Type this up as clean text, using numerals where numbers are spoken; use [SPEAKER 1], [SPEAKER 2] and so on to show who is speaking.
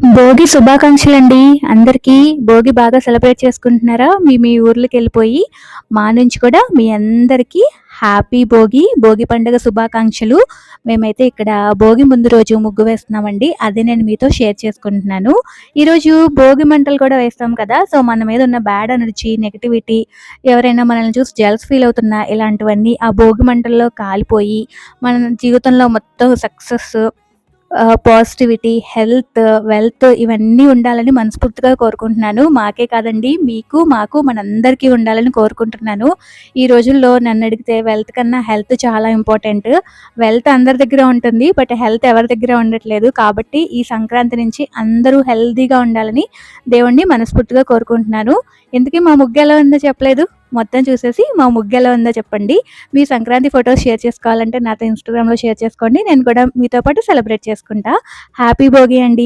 [SPEAKER 1] భోగి శుభాకాంక్షలండి. అందరికీ భోగి బాగా సెలబ్రేట్ చేసుకుంటున్నారా? మీ మీ ఊర్లకెళ్ళిపోయి. మా నుంచి కూడా మీ అందరికీ హ్యాపీ భోగి, భోగి పండుగ శుభాకాంక్షలు. మేమైతే ఇక్కడ భోగి ముందు రోజు ముగ్గు వేస్తున్నామండి. అదే నేను మీతో షేర్ చేసుకుంటున్నాను. ఈరోజు భోగి మంటలు కూడా వేస్తాం కదా! సో, మన మీద ఉన్న బ్యాడ్ ఎనర్జీ, నెగటివిటీ, ఎవరైనా మనల్ని చూసి జెలస్ ఫీల్ అవుతున్నా ఇలాంటివన్నీ ఆ భోగి మంటల్లో కాలిపోయి, మన జీవితంలో మొత్తం సక్సెస్, పాజిటివిటీ, హెల్త్, వెల్త్ ఇవన్నీ ఉండాలని మనస్ఫూర్తిగా కోరుకుంటున్నాను. మాకే కాదండి, మీకు, మాకు మనందరికీ ఉండాలని కోరుకుంటున్నాను. ఈ రోజుల్లో నన్నడిగితే వెల్త్ కన్నా హెల్త్ చాలా ఇంపార్టెంట్. వెల్త్ అందరి దగ్గర ఉంటుంది. బట్ హెల్త్ ఎవరి దగ్గర ఉండట్లేదు. కాబట్టి ఈ సంక్రాంతి నుంచి అందరూ హెల్తీగా ఉండాలని దేవుడిని మనస్ఫూర్తిగా కోరుకుంటున్నాను. ఇంతకీ మా ముగ్గు ఎలా ఉందో చెప్పలేదు. మొత్తం చూసేసి మా ముగ్గు ఎలా ఉందో చెప్పండి. మీ సంక్రాంతి ఫొటోస్ షేర్ చేసుకోవాలంటే నాతో ఇన్‌స్టాగ్రామ్‌లో షేర్ చేసుకోండి. నేను కూడా మీతో పాటు సెలబ్రేట్ చేసుకుంటా. హ్యాపీ భోగి అండి.